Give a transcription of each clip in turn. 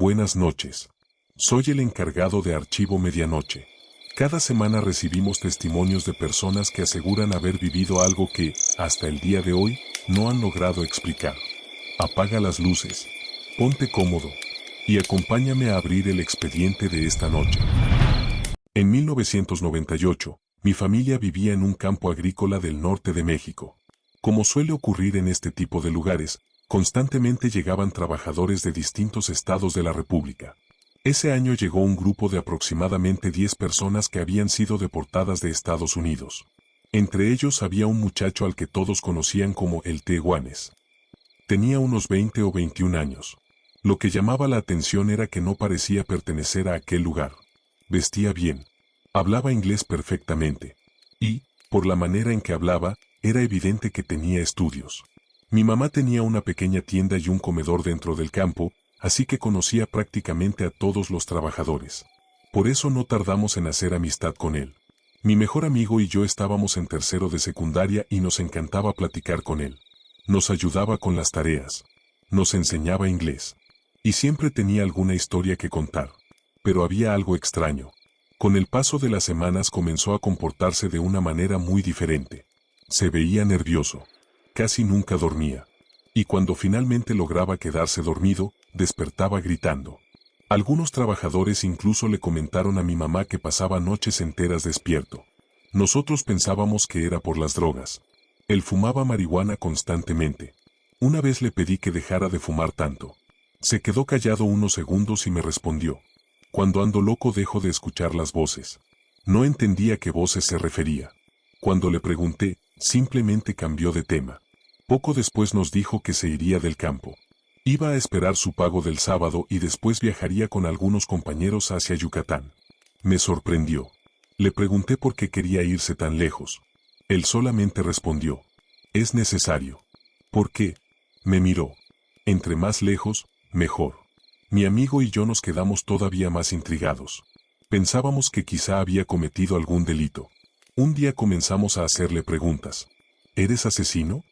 Buenas noches. Soy el encargado de Archivo Medianoche. Cada semana recibimos testimonios de personas que aseguran haber vivido algo que, hasta el día de hoy, no han logrado explicar. Apaga las luces, ponte cómodo y acompáñame a abrir el expediente de esta noche. En 1998, mi familia vivía en un campo agrícola del norte de México. Como suele ocurrir en este tipo de lugares, constantemente llegaban trabajadores de distintos estados de la República. Ese año llegó un grupo de aproximadamente 10 personas que habían sido deportadas de Estados Unidos. Entre ellos había un muchacho al que todos conocían como el Tehuanes. Tenía unos 20 o 21 años. Lo que llamaba la atención era que no parecía pertenecer a aquel lugar. Vestía bien. Hablaba inglés perfectamente. Y, por la manera en que hablaba, era evidente que tenía estudios. Mi mamá tenía una pequeña tienda y un comedor dentro del campo, así que conocía prácticamente a todos los trabajadores. Por eso no tardamos en hacer amistad con él. Mi mejor amigo y yo estábamos en tercero de secundaria y nos encantaba platicar con él. Nos ayudaba con las tareas. Nos enseñaba inglés. Y siempre tenía alguna historia que contar. Pero había algo extraño. Con el paso de las semanas comenzó a comportarse de una manera muy diferente. Se veía nervioso. Casi nunca dormía. Y cuando finalmente lograba quedarse dormido, despertaba gritando. Algunos trabajadores incluso le comentaron a mi mamá que pasaba noches enteras despierto. Nosotros pensábamos que era por las drogas. Él fumaba marihuana constantemente. Una vez le pedí que dejara de fumar tanto. Se quedó callado unos segundos y me respondió: cuando ando loco dejo de escuchar las voces. No entendía a qué voces se refería. Cuando le pregunté, simplemente cambió de tema. Poco después nos dijo que se iría del campo. Iba a esperar su pago del sábado y después viajaría con algunos compañeros hacia Yucatán. Me sorprendió. Le pregunté por qué quería irse tan lejos. Él solamente respondió: es necesario. ¿Por qué? Me miró. Entre más lejos, mejor. Mi amigo y yo nos quedamos todavía más intrigados. Pensábamos que quizá había cometido algún delito. Un día comenzamos a hacerle preguntas. ¿Eres asesino?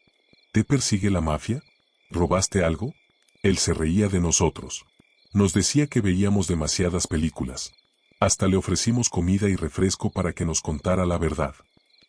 ¿Te persigue la mafia? ¿Robaste algo? Él se reía de nosotros. Nos decía que veíamos demasiadas películas. Hasta le ofrecimos comida y refresco para que nos contara la verdad.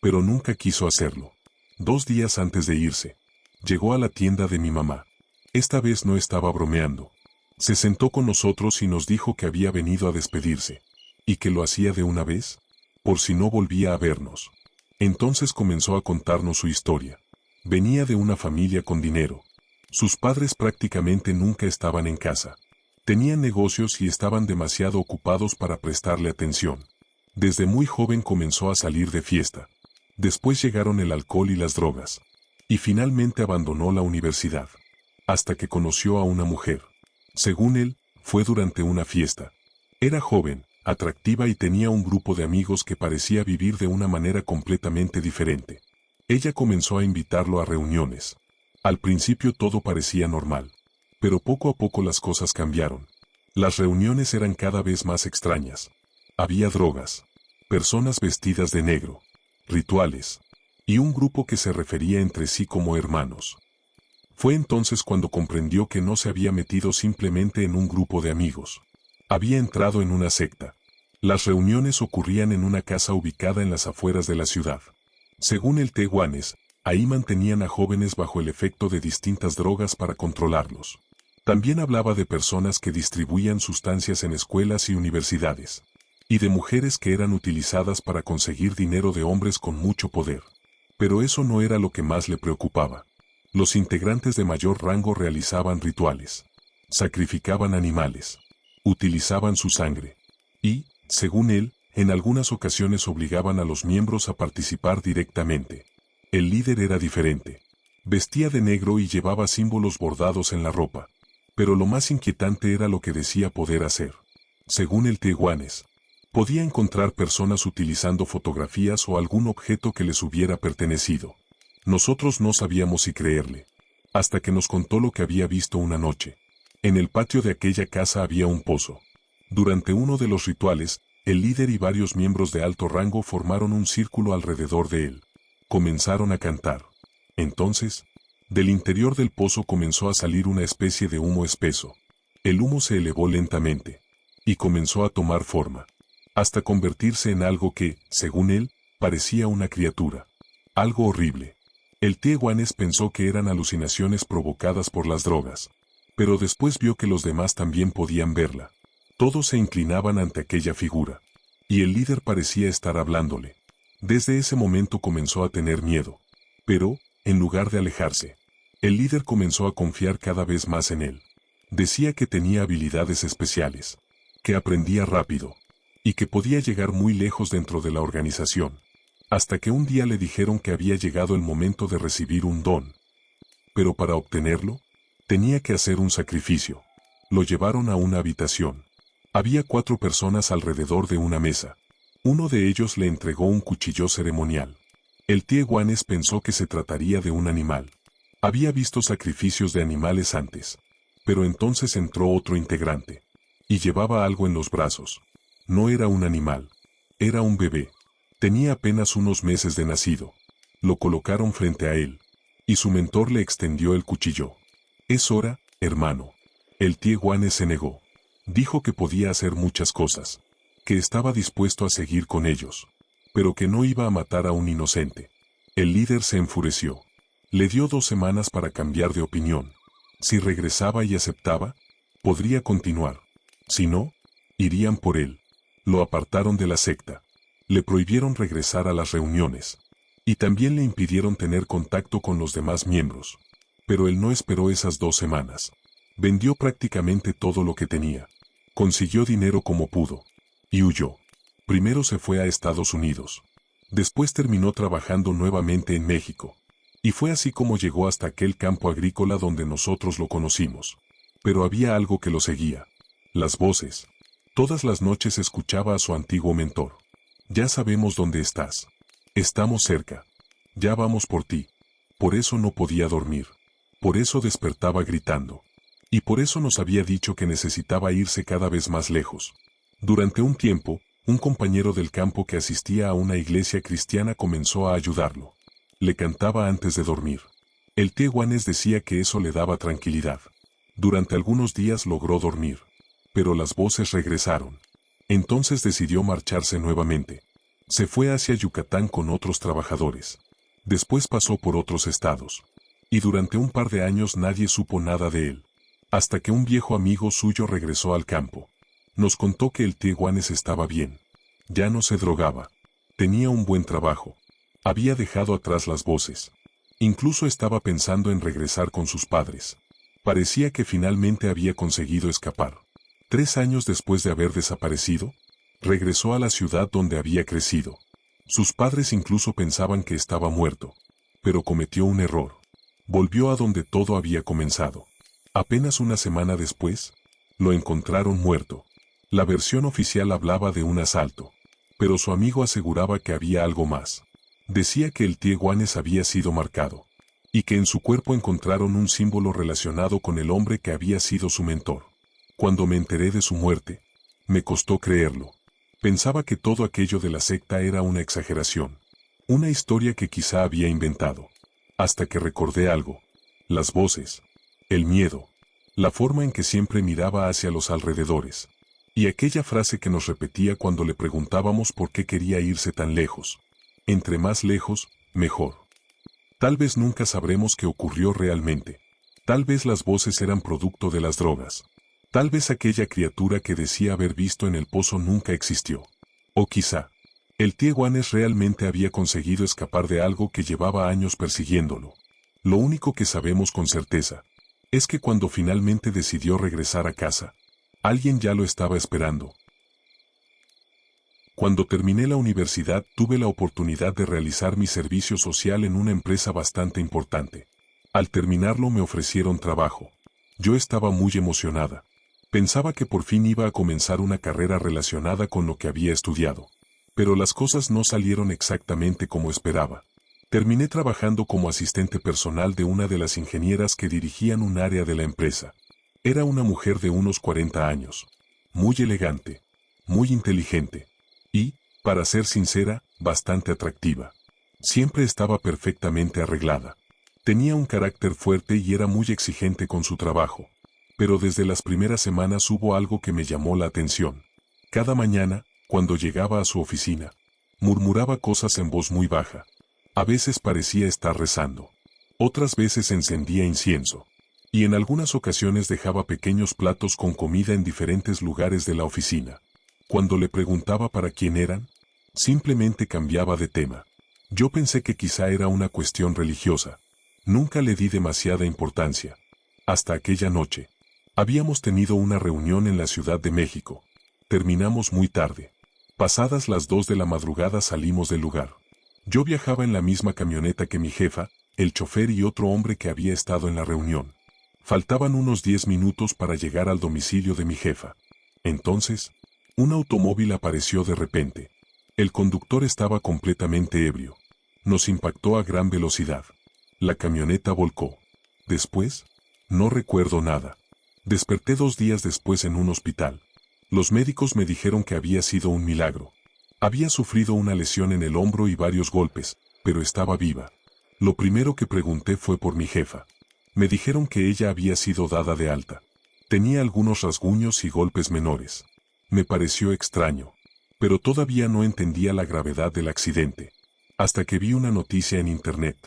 Pero nunca quiso hacerlo. 2 días antes de irse, llegó a la tienda de mi mamá. Esta vez no estaba bromeando. Se sentó con nosotros y nos dijo que había venido a despedirse. ¿Y que lo hacía de una vez? Por si no volvía a vernos. Entonces comenzó a contarnos su historia. Venía de una familia con dinero. Sus padres prácticamente nunca estaban en casa. Tenían negocios y estaban demasiado ocupados para prestarle atención. Desde muy joven comenzó a salir de fiesta. Después llegaron el alcohol y las drogas. Y finalmente abandonó la universidad. Hasta que conoció a una mujer. Según él, fue durante una fiesta. Era joven, atractiva y tenía un grupo de amigos que parecía vivir de una manera completamente diferente. Ella comenzó a invitarlo a reuniones. Al principio todo parecía normal. Pero poco a poco las cosas cambiaron. Las reuniones eran cada vez más extrañas. Había drogas, personas vestidas de negro, rituales, y un grupo que se refería entre sí como hermanos. Fue entonces cuando comprendió que no se había metido simplemente en un grupo de amigos. Había entrado en una secta. Las reuniones ocurrían en una casa ubicada en las afueras de la ciudad. Según el Tehuanes, ahí mantenían a jóvenes bajo el efecto de distintas drogas para controlarlos. También hablaba de personas que distribuían sustancias en escuelas y universidades. Y de mujeres que eran utilizadas para conseguir dinero de hombres con mucho poder. Pero eso no era lo que más le preocupaba. Los integrantes de mayor rango realizaban rituales. Sacrificaban animales. Utilizaban su sangre. Y, según él, en algunas ocasiones obligaban a los miembros a participar directamente. El líder era diferente. Vestía de negro y llevaba símbolos bordados en la ropa. Pero lo más inquietante era lo que decía poder hacer. Según el Tehuanes, podía encontrar personas utilizando fotografías o algún objeto que les hubiera pertenecido. Nosotros no sabíamos si creerle. Hasta que nos contó lo que había visto una noche. En el patio de aquella casa había un pozo. Durante uno de los rituales, el líder y varios miembros de alto rango formaron un círculo alrededor de él. Comenzaron a cantar. Entonces, del interior del pozo comenzó a salir una especie de humo espeso. El humo se elevó lentamente y comenzó a tomar forma, hasta convertirse en algo que, según él, parecía una criatura. Algo horrible. El Tehuanes pensó que eran alucinaciones provocadas por las drogas, pero después vio que los demás también podían verla. Todos se inclinaban ante aquella figura, y el líder parecía estar hablándole. Desde ese momento comenzó a tener miedo, pero, en lugar de alejarse, el líder comenzó a confiar cada vez más en él. Decía que tenía habilidades especiales, que aprendía rápido, y que podía llegar muy lejos dentro de la organización. Hasta que un día le dijeron que había llegado el momento de recibir un don. Pero para obtenerlo, tenía que hacer un sacrificio. Lo llevaron a una habitación. Había 4 personas alrededor de una mesa. Uno de ellos le entregó un cuchillo ceremonial. El Tehuanes pensó que se trataría de un animal. Había visto sacrificios de animales antes. Pero entonces entró otro integrante. Y llevaba algo en los brazos. No era un animal. Era un bebé. Tenía apenas unos meses de nacido. Lo colocaron frente a él. Y su mentor le extendió el cuchillo. «Es hora, hermano». El Tehuanes se negó. Dijo que podía hacer muchas cosas. Que estaba dispuesto a seguir con ellos. Pero que no iba a matar a un inocente. El líder se enfureció. Le dio 2 semanas para cambiar de opinión. Si regresaba y aceptaba, podría continuar. Si no, irían por él. Lo apartaron de la secta. Le prohibieron regresar a las reuniones. Y también le impidieron tener contacto con los demás miembros. Pero él no esperó esas 2 semanas. Vendió prácticamente todo lo que tenía. Consiguió dinero como pudo. Y huyó. Primero se fue a Estados Unidos. Después terminó trabajando nuevamente en México. Y fue así como llegó hasta aquel campo agrícola donde nosotros lo conocimos. Pero había algo que lo seguía. Las voces. Todas las noches escuchaba a su antiguo mentor. «Ya sabemos dónde estás. Estamos cerca. Ya vamos por ti». Por eso no podía dormir. Por eso despertaba gritando. Y por eso nos había dicho que necesitaba irse cada vez más lejos. Durante un tiempo, un compañero del campo que asistía a una iglesia cristiana comenzó a ayudarlo. Le cantaba antes de dormir. El Tehuanes decía que eso le daba tranquilidad. Durante algunos días logró dormir. Pero las voces regresaron. Entonces decidió marcharse nuevamente. Se fue hacia Yucatán con otros trabajadores. Después pasó por otros estados. Y durante un par de años nadie supo nada de él. Hasta que un viejo amigo suyo regresó al campo. Nos contó que el Tehuanes estaba bien. Ya no se drogaba. Tenía un buen trabajo. Había dejado atrás las voces. Incluso estaba pensando en regresar con sus padres. Parecía que finalmente había conseguido escapar. 3 años después de haber desaparecido, regresó a la ciudad donde había crecido. Sus padres incluso pensaban que estaba muerto. Pero cometió un error. Volvió a donde todo había comenzado. Apenas una semana después, lo encontraron muerto. La versión oficial hablaba de un asalto. Pero su amigo aseguraba que había algo más. Decía que el Tehuanes había sido marcado. Y que en su cuerpo encontraron un símbolo relacionado con el hombre que había sido su mentor. Cuando me enteré de su muerte, me costó creerlo. Pensaba que todo aquello de la secta era una exageración. Una historia que quizá había inventado. Hasta que recordé algo. Las voces. El miedo. La forma en que siempre miraba hacia los alrededores. Y aquella frase que nos repetía cuando le preguntábamos por qué quería irse tan lejos. Entre más lejos, mejor. Tal vez nunca sabremos qué ocurrió realmente. Tal vez las voces eran producto de las drogas. Tal vez aquella criatura que decía haber visto en el pozo nunca existió. O quizá, el Tehuanes realmente había conseguido escapar de algo que llevaba años persiguiéndolo. Lo único que sabemos con certeza es que cuando finalmente decidió regresar a casa, alguien ya lo estaba esperando. Cuando terminé la universidad tuve la oportunidad de realizar mi servicio social en una empresa bastante importante. Al terminarlo me ofrecieron trabajo. Yo estaba muy emocionada. Pensaba que por fin iba a comenzar una carrera relacionada con lo que había estudiado. Pero las cosas no salieron exactamente como esperaba. Terminé trabajando como asistente personal de una de las ingenieras que dirigían un área de la empresa. Era una mujer de unos 40 años. Muy elegante. Muy inteligente. Y, para ser sincera, bastante atractiva. Siempre estaba perfectamente arreglada. Tenía un carácter fuerte y era muy exigente con su trabajo. pero desde las primeras semanas hubo algo que me llamó la atención. Cada mañana, cuando llegaba a su oficina, murmuraba cosas en voz muy baja. A veces parecía estar rezando. Otras veces encendía incienso. Y en algunas ocasiones dejaba pequeños platos con comida en diferentes lugares de la oficina. Cuando le preguntaba para quién eran, simplemente cambiaba de tema. Yo pensé que quizá era una cuestión religiosa. Nunca le di demasiada importancia. Hasta aquella noche. Habíamos tenido una reunión en la Ciudad de México. Terminamos muy tarde. Pasadas las 2 de la madrugada salimos del lugar. Yo viajaba en la misma camioneta que mi jefa, el chofer y otro hombre que había estado en la reunión. Faltaban unos 10 minutos para llegar al domicilio de mi jefa. Entonces, un automóvil apareció de repente. El conductor estaba completamente ebrio. Nos impactó a gran velocidad. La camioneta volcó. Después, no recuerdo nada. Desperté 2 días después en un hospital. Los médicos me dijeron que había sido un milagro. Había sufrido una lesión en el hombro y varios golpes, pero estaba viva. Lo primero que pregunté fue por mi jefa. Me dijeron que ella había sido dada de alta. Tenía algunos rasguños y golpes menores. Me pareció extraño, pero todavía no entendía la gravedad del accidente. Hasta que vi una noticia en internet.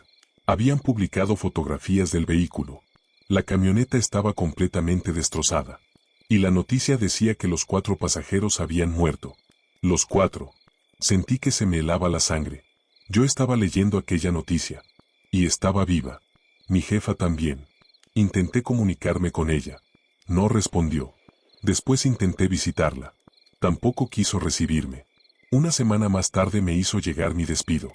Habían publicado fotografías del vehículo. La camioneta estaba completamente destrozada. Y la noticia decía que los 4 pasajeros habían muerto. Los 4. Sentí que se me helaba la sangre. Yo estaba leyendo aquella noticia. Y estaba viva. Mi jefa también. Intenté comunicarme con ella. No respondió. Después intenté visitarla. Tampoco quiso recibirme. Una semana más tarde me hizo llegar mi despido.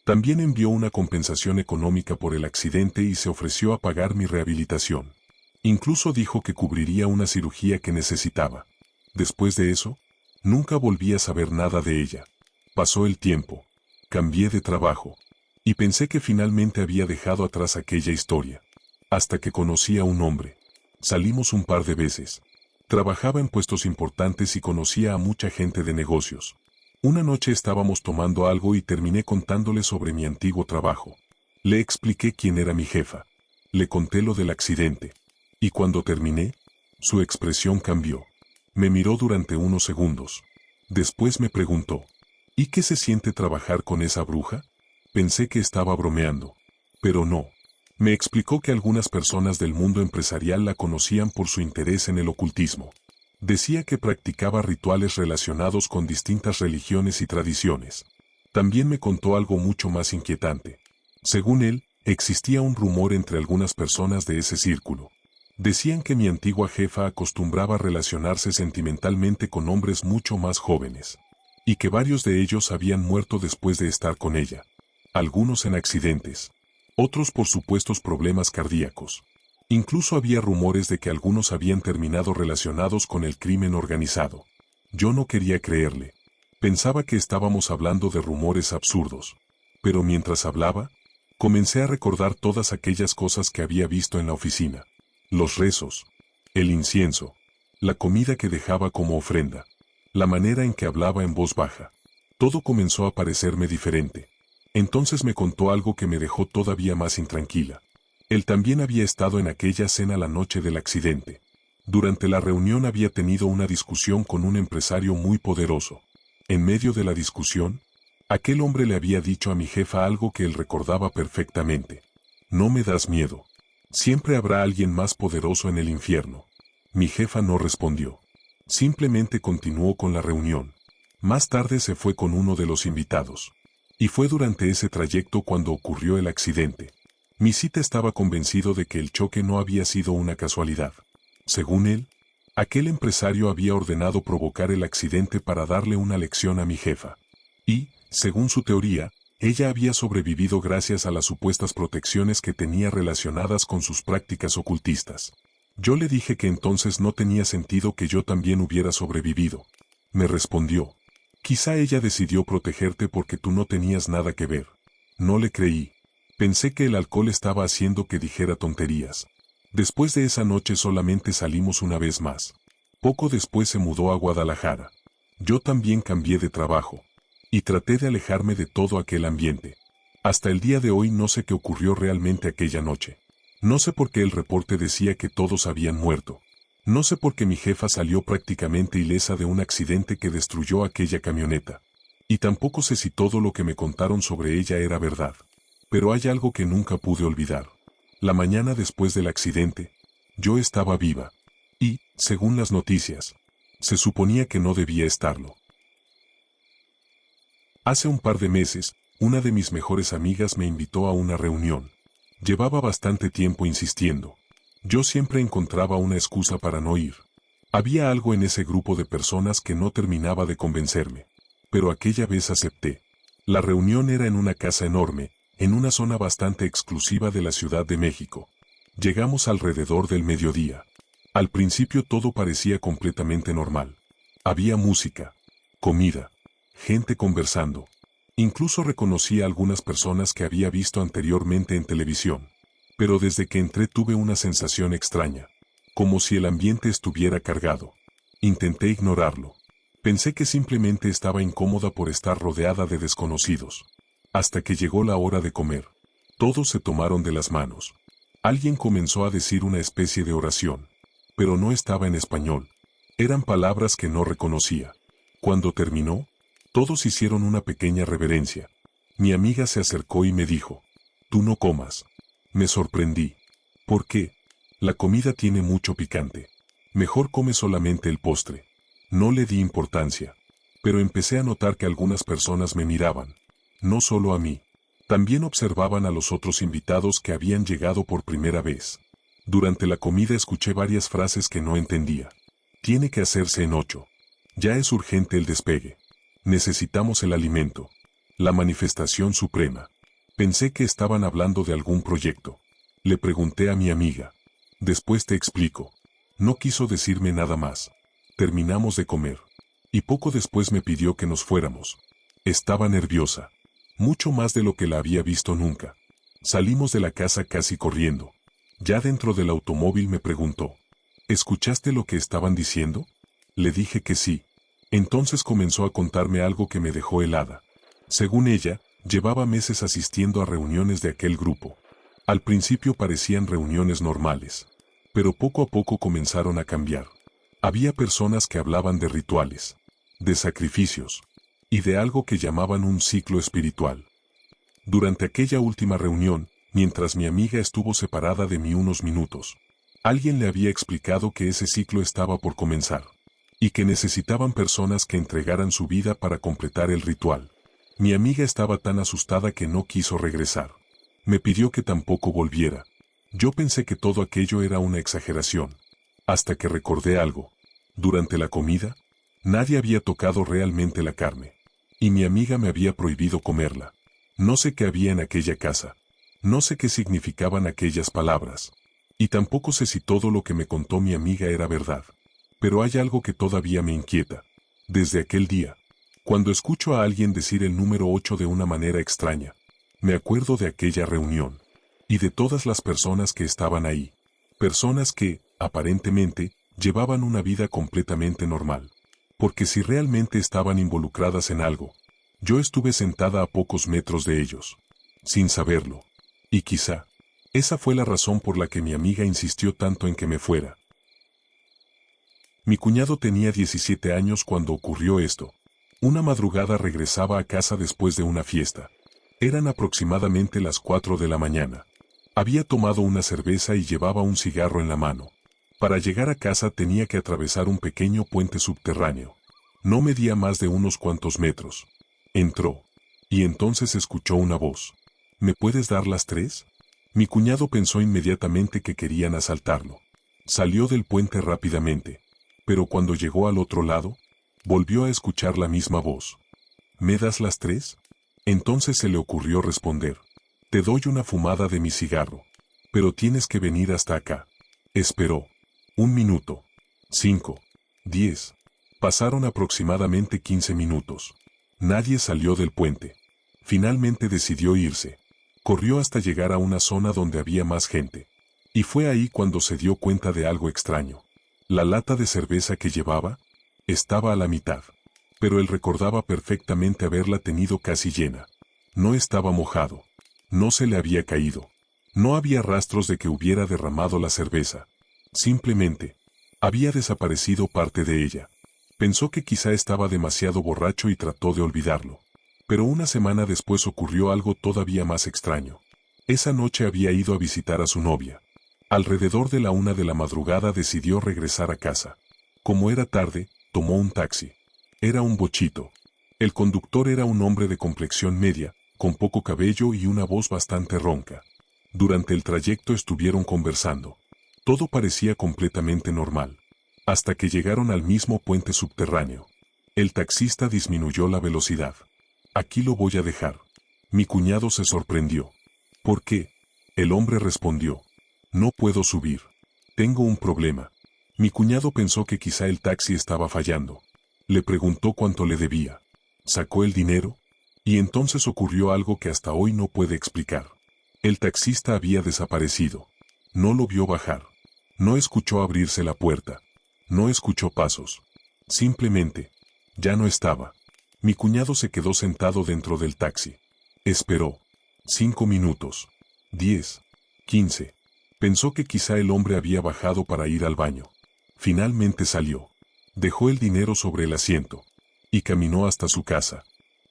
También envió una compensación económica por el accidente y se ofreció a pagar mi rehabilitación. Incluso dijo que cubriría una cirugía que necesitaba. Después de eso, nunca volví a saber nada de ella. Pasó el tiempo. Cambié de trabajo. Y pensé que finalmente había dejado atrás aquella historia. Hasta que conocí a un hombre. Salimos un par de veces. Trabajaba en puestos importantes y conocía a mucha gente de negocios. Una noche estábamos tomando algo y terminé contándole sobre mi antiguo trabajo. Le expliqué quién era mi jefa. Le conté lo del accidente. Y cuando terminé, su expresión cambió. Me miró durante unos segundos. Después me preguntó, ¿y qué se siente trabajar con esa bruja? Pensé que estaba bromeando. Pero no. Me explicó que algunas personas del mundo empresarial la conocían por su interés en el ocultismo. Decía que practicaba rituales relacionados con distintas religiones y tradiciones. También me contó algo mucho más inquietante. Según él, existía un rumor entre algunas personas de ese círculo. Decían que mi antigua jefa acostumbraba a relacionarse sentimentalmente con hombres mucho más jóvenes. Y que varios de ellos habían muerto después de estar con ella. Algunos en accidentes. Otros por supuestos problemas cardíacos. Incluso había rumores de que algunos habían terminado relacionados con el crimen organizado. Yo no quería creerle. Pensaba que estábamos hablando de rumores absurdos. Pero mientras hablaba, comencé a recordar todas aquellas cosas que había visto en la oficina. Los rezos, el incienso, la comida que dejaba como ofrenda, la manera en que hablaba en voz baja. Todo comenzó a parecerme diferente. Entonces me contó algo que me dejó todavía más intranquila. Él también había estado en aquella cena la noche del accidente. Durante la reunión había tenido una discusión con un empresario muy poderoso. En medio de la discusión, aquel hombre le había dicho a mi jefa algo que él recordaba perfectamente. No me das miedo. Siempre habrá alguien más poderoso en el infierno. Mi jefa no respondió. Simplemente continuó con la reunión. Más tarde se fue con uno de los invitados. Y fue durante ese trayecto cuando ocurrió el accidente. Mi cita estaba convencido de que el choque no había sido una casualidad. Según él, aquel empresario había ordenado provocar el accidente para darle una lección a mi jefa. Y, según su teoría, ella había sobrevivido gracias a las supuestas protecciones que tenía relacionadas con sus prácticas ocultistas. Yo le dije que entonces no tenía sentido que yo también hubiera sobrevivido. Me respondió, quizá ella decidió protegerte porque tú no tenías nada que ver. No le creí. Pensé que el alcohol estaba haciendo que dijera tonterías. Después de esa noche solamente salimos una vez más. Poco después se mudó a Guadalajara. Yo también cambié de trabajo. Y traté de alejarme de todo aquel ambiente. Hasta el día de hoy no sé qué ocurrió realmente aquella noche. No sé por qué el reporte decía que todos habían muerto. No sé por qué mi jefa salió prácticamente ilesa de un accidente que destruyó aquella camioneta. Y tampoco sé si todo lo que me contaron sobre ella era verdad. Pero hay algo que nunca pude olvidar. La mañana después del accidente, yo estaba viva. Y, según las noticias, se suponía que no debía estarlo. Hace un par de meses, una de mis mejores amigas me invitó a una reunión. Llevaba bastante tiempo insistiendo. Yo siempre encontraba una excusa para no ir. Había algo en ese grupo de personas que no terminaba de convencerme. Pero aquella vez acepté. La reunión era en una casa enorme, en una zona bastante exclusiva de la Ciudad de México. Llegamos alrededor del mediodía. Al principio todo parecía completamente normal. Había música, comida, gente conversando. Incluso reconocí a algunas personas que había visto anteriormente en televisión. Pero desde que entré tuve una sensación extraña, como si el ambiente estuviera cargado. Intenté ignorarlo. Pensé que simplemente estaba incómoda por estar rodeada de desconocidos. Hasta que llegó la hora de comer. Todos se tomaron de las manos. Alguien comenzó a decir una especie de oración. Pero no estaba en español. Eran palabras que no reconocía. Cuando terminó, todos hicieron una pequeña reverencia. Mi amiga se acercó y me dijo, «Tú no comas». Me sorprendí. ¿Por qué? La comida tiene mucho picante. Mejor come solamente el postre. No le di importancia. Pero empecé a notar que algunas personas me miraban. No solo a mí. También observaban a los otros invitados que habían llegado por primera vez. Durante la comida escuché varias frases que no entendía. Tiene que hacerse en 8. Ya es urgente el despegue. Necesitamos el alimento. La manifestación suprema. Pensé que estaban hablando de algún proyecto. Le pregunté a mi amiga. Después te explico. No quiso decirme nada más. Terminamos de comer. Y poco después me pidió que nos fuéramos. Estaba nerviosa. Mucho más de lo que la había visto nunca. Salimos de la casa casi corriendo. Ya dentro del automóvil me preguntó. ¿Escuchaste lo que estaban diciendo? Le dije que sí. Entonces comenzó a contarme algo que me dejó helada. Según ella, llevaba meses asistiendo a reuniones de aquel grupo. Al principio parecían reuniones normales. Pero poco a poco comenzaron a cambiar. Había personas que hablaban de rituales, de sacrificios, y de algo que llamaban un ciclo espiritual. Durante aquella última reunión, mientras mi amiga estuvo separada de mí unos minutos, alguien le había explicado que ese ciclo estaba por comenzar, y que necesitaban personas que entregaran su vida para completar el ritual. Mi amiga estaba tan asustada que no quiso regresar. Me pidió que tampoco volviera. Yo pensé que todo aquello era una exageración. Hasta que recordé algo. Durante la comida, nadie había tocado realmente la carne. Y mi amiga me había prohibido comerla. No sé qué había en aquella casa. No sé qué significaban aquellas palabras. Y tampoco sé si todo lo que me contó mi amiga era verdad. Pero hay algo que todavía me inquieta. Desde aquel día, cuando escucho a alguien decir el número 8 de una manera extraña, me acuerdo de aquella reunión. Y de todas las personas que estaban ahí. Personas que, aparentemente, llevaban una vida completamente normal. Porque si realmente estaban involucradas en algo, yo estuve sentada a pocos metros de ellos. Sin saberlo. Y quizá, esa fue la razón por la que mi amiga insistió tanto en que me fuera. Mi cuñado tenía 17 años cuando ocurrió esto. Una madrugada regresaba a casa después de una fiesta. Eran aproximadamente las 4 de la mañana. Había tomado una cerveza y llevaba un cigarro en la mano. Para llegar a casa tenía que atravesar un pequeño puente subterráneo. No medía más de unos cuantos metros. Entró. Y entonces escuchó una voz. ¿Me puedes dar las 3? Mi cuñado pensó inmediatamente que querían asaltarlo. Salió del puente rápidamente. Pero cuando llegó al otro lado, volvió a escuchar la misma voz. ¿Me das las 3? Entonces se le ocurrió responder. Te doy una fumada de mi cigarro. Pero tienes que venir hasta acá. Esperó. 1 minuto. 5. 10. Pasaron aproximadamente 15 minutos. Nadie salió del puente. Finalmente decidió irse. Corrió hasta llegar a una zona donde había más gente. Y fue ahí cuando se dio cuenta de algo extraño. La lata de cerveza que llevaba estaba a la mitad, pero él recordaba perfectamente haberla tenido casi llena. No estaba mojado. No se le había caído. No había rastros de que hubiera derramado la cerveza. Simplemente, Había desaparecido parte de ella. Pensó que quizá estaba demasiado borracho y trató de olvidarlo. Pero una semana después ocurrió algo todavía más extraño. Esa noche había ido a visitar a su novia. Alrededor de la 1 de la madrugada decidió regresar a casa. Como era tarde, tomó un taxi. Era un bochito. El conductor era un hombre de complexión media, con poco cabello y una voz bastante ronca. Durante el trayecto estuvieron conversando. Todo parecía completamente normal. Hasta que llegaron al mismo puente subterráneo. El taxista disminuyó la velocidad. «Aquí lo voy a dejar». Mi cuñado se sorprendió. «¿Por qué?». El hombre respondió. «No puedo subir. Tengo un problema». Mi cuñado pensó que quizá el taxi estaba fallando. Le preguntó cuánto le debía. Sacó el dinero. Y entonces ocurrió algo que hasta hoy no puede explicar. El taxista había desaparecido. No lo vio bajar. No escuchó abrirse la puerta. No escuchó pasos. Simplemente, ya no estaba. Mi cuñado se quedó sentado dentro del taxi. Esperó. 5 minutos. 10. 15. Pensó que quizá el hombre había bajado para ir al baño. Finalmente salió. Dejó el dinero sobre el asiento. Y caminó hasta su casa.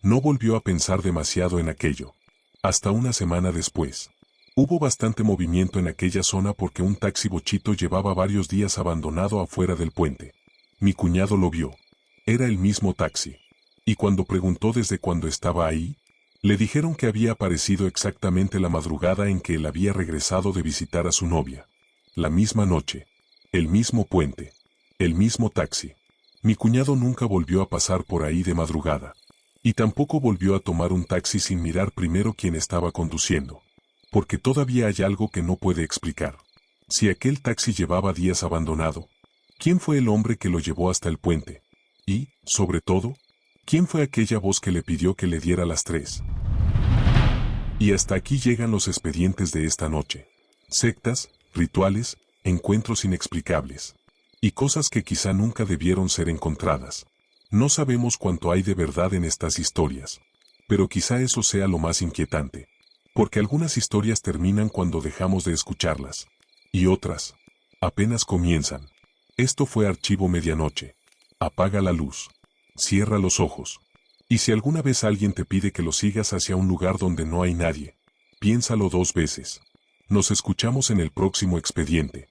No volvió a pensar demasiado en aquello. Hasta una semana después. Hubo bastante movimiento en aquella zona porque un taxi bochito llevaba varios días abandonado afuera del puente. Mi cuñado lo vio. Era el mismo taxi. Y cuando preguntó desde cuándo estaba ahí, le dijeron que había aparecido exactamente la madrugada en que él había regresado de visitar a su novia. La misma noche. El mismo puente. El mismo taxi. Mi cuñado nunca volvió a pasar por ahí de madrugada. Y tampoco volvió a tomar un taxi sin mirar primero quién estaba conduciendo. Porque todavía hay algo que no puede explicar. Si aquel taxi llevaba días abandonado, ¿quién fue el hombre que lo llevó hasta el puente? Y, sobre todo, ¿quién fue aquella voz que le pidió que le diera las 3? Y hasta aquí llegan los expedientes de esta noche. Sectas, rituales, encuentros inexplicables. Y cosas que quizá nunca debieron ser encontradas. No sabemos cuánto hay de verdad en estas historias. Pero quizá eso sea lo más inquietante. Porque algunas historias terminan cuando dejamos de escucharlas. Y otras, apenas comienzan. Esto fue Archivo Medianoche. Apaga la luz. Cierra los ojos. Y si alguna vez alguien te pide que lo sigas hacia un lugar donde no hay nadie, piénsalo 2 veces. Nos escuchamos en el próximo expediente.